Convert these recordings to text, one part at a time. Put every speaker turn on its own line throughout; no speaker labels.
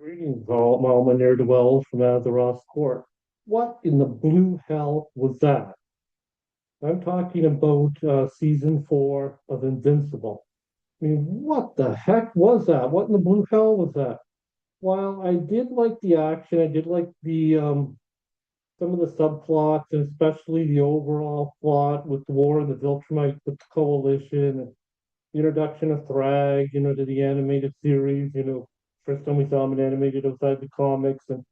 Greetings, all my ne'er-do-wells from Azeroth Court. What in the blue hell was that? I'm talking about season 4 of Invincible. I mean, what the heck was that? What in the blue hell was that? While I did like the action, I did like the some of the subplots, and especially the overall plot with the war and the Viltrumite with the coalition and the introduction of Thrag, to the animated series, first time we saw him in animated outside the comics. And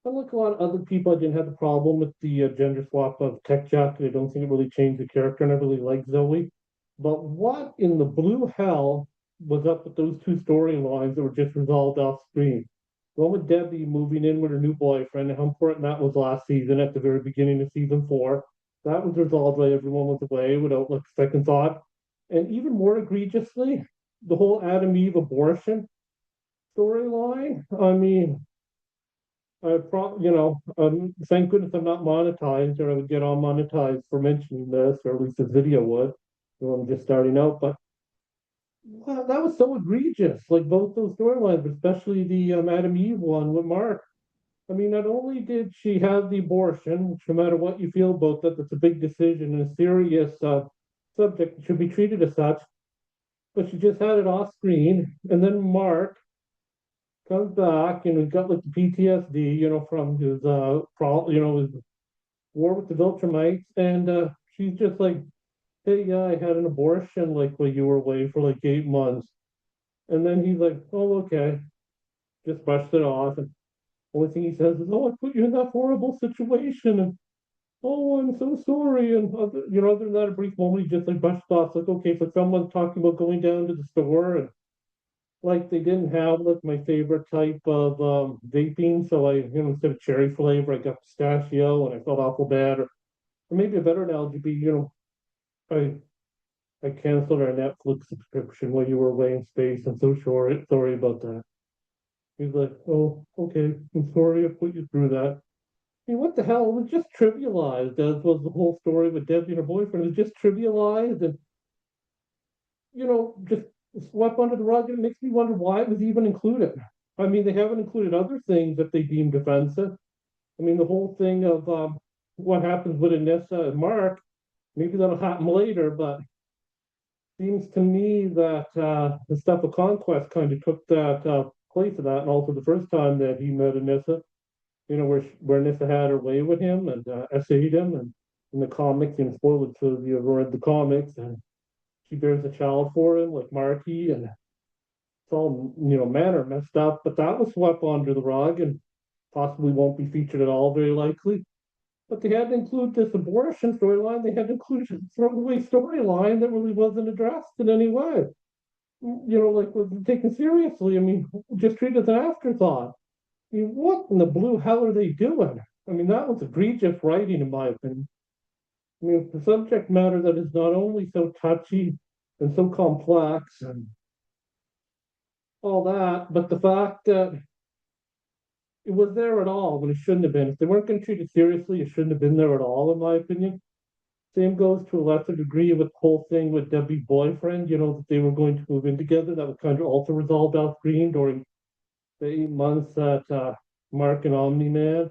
unlike a lot of other people, I didn't have the problem with the gender swap of Tech Jack. I don't think it really changed the character, and I really like Zoe. But what in the blue hell was up with those two storylines that were just resolved off screen? One with Debbie moving in with her new boyfriend, and how important that was last season at the very beginning of season 4. That was resolved while everyone was away without like second thought. And even more egregiously, the whole Adam Eve abortion storyline. I mean, thank goodness I'm not monetized, or I would get all monetized for mentioning this, or at least this video would. I'm just starting out, but wow, that was so egregious. Like both those storylines, but especially the Adam Eve one with Mark. I mean, not only did she have the abortion, which no matter what you feel about that, that's a big decision and a serious subject, should be treated as such, but she just had it off screen. And then Mark comes back and he's got like the PTSD, from his his war with the Viltrumites, and she's just like, "Hey, yeah, I had an abortion like while you were away for like 8 months," and then he's like, "Oh, okay," just brushed it off, and the only thing he says is, "Oh, I put you in that horrible situation," and "Oh, I'm so sorry," and other than that, a brief moment, he just like brushed it off, like, okay, so someone's talking about going down to the store and like they didn't have like my favorite type of vaping, so I instead of cherry flavor, I got pistachio, and I felt awful bad. Or maybe a better analogy would be, I I canceled our Netflix subscription while you were away in space. I'm so sorry about that. He's like, oh, okay, I'm sorry I put you through that. I mean, what the hell? It was just trivialized, as was the whole story with Debbie and her boyfriend. It was just trivialized and just swept under the rug, and it makes me wonder why it was even included. I mean, they haven't included other things that they deemed offensive. I mean, the whole thing of what happens with Anissa and Mark, maybe that'll happen later, but seems to me that the stuff of Conquest kind of took that place of that, and also the first time that he met Anissa, where Anissa had her way with him and essayed him, and in the comics, spoiled for the read the comics, and she bears a child for him, like Marky, and it's all manner messed up. But that was swept under the rug and possibly won't be featured at all, very likely. But they had to include this abortion storyline. They had to include a throwaway storyline that really wasn't addressed in any way. Like was taken seriously. I mean, just treated as an afterthought. I mean, what in the blue hell are they doing? I mean, that was egregious writing, in my opinion. I mean, the subject matter that is not only so touchy and so complex and all that, but the fact that it was there at all when it shouldn't have been. If they weren't going to treat it seriously, it shouldn't have been there at all, in my opinion. Same goes to a lesser degree with the whole thing with Debbie's boyfriend, that they were going to move in together. That was kind of also resolved off screen during the 8 months that Mark and Omni-Man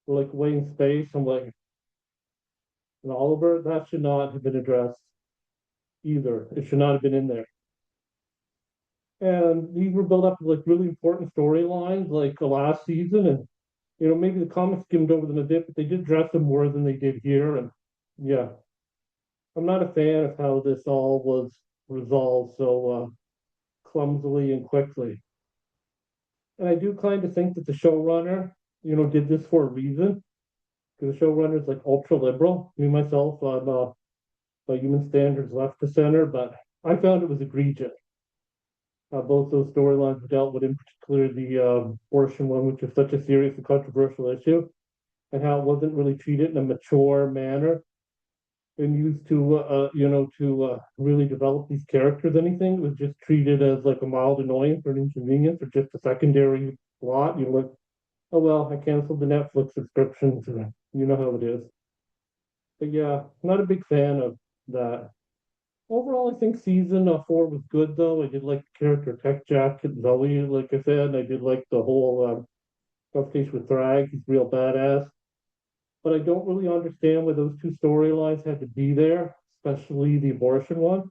were like away in space. I'm like, and Oliver, that should not have been addressed either. It should not have been in there. And these were built up with like really important storylines like the last season. And maybe the comics skimmed over them a bit, but they did dress them more than they did here. And yeah, I'm not a fan of how this all was resolved so clumsily and quickly. And I do kind of think that the showrunner, did this for a reason, because the showrunner is like ultra liberal. Me myself, I'm by human standards left to center, but I found it was egregious. Both those storylines were dealt with, in particular the abortion one, which is such a serious and controversial issue, and how it wasn't really treated in a mature manner and used to, really develop these characters. Anything it was just treated as like a mild annoyance or an inconvenience or just a secondary plot. Like, oh well, I canceled the Netflix subscription, so you know how it is. But yeah, not a big fan of that. Overall, I think season 4 was good though. I did like the character Tech Jacket Zoe, like I said. I did like the whole confrontation with Thrag. He's real badass. But I don't really understand why those two storylines had to be there, especially the abortion one.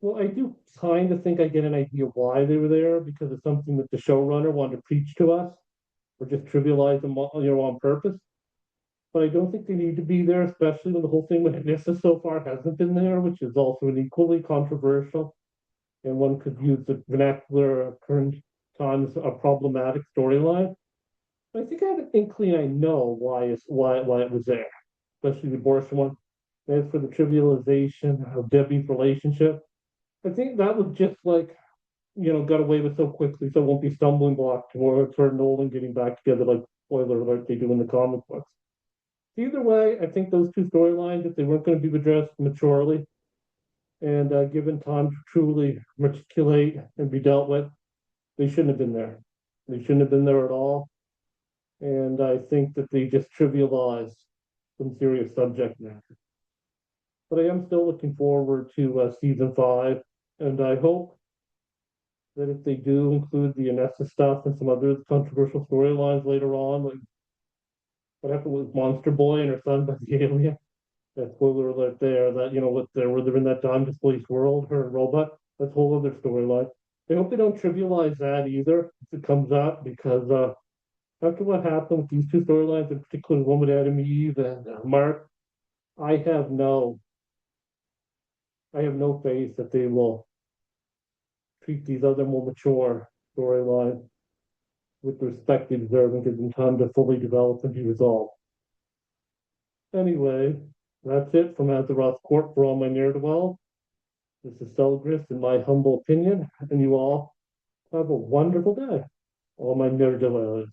Well, I do kind of think I get an idea why they were there because it's something that the showrunner wanted to preach to us or just trivialize them, on purpose. But I don't think they need to be there, especially when the whole thing with Anissa so far hasn't been there, which is also an equally controversial and one could use the vernacular current times a problematic storyline. But I think I have an inkling I know why it was there, especially the abortion one. As for the trivialization of Debbie's relationship, I think that was just like, got away with so quickly, so it won't be stumbling block towards her and Nolan getting back together, like spoiler alert, they do in the comic books. Either way, I think those two storylines, if they weren't going to be addressed maturely and given time to truly articulate and be dealt with, they shouldn't have been there. They shouldn't have been there at all. And I think that they just trivialized some serious subject matter. But I am still looking forward to season 5, and I hope that if they do include the Anessa stuff and some other controversial storylines later on, like what happened with Monster Boy and her son by the alien, that spoiler alert there, that what they're in that time displaced world, her and Robot, that's a whole other storyline. I hope they don't trivialize that either if it comes up because after what happened with these two storylines, in particular the one with Adam Eve and Mark, I have no I have no faith that they will treat these other more mature storylines with the respect they deserve and give them time to fully develop and be resolved. Anyway, that's it from Azeroth Court for all my ne'er-do-wells. This is Celgris in my humble opinion, and you all have a wonderful day. All my ne'er-do-wells.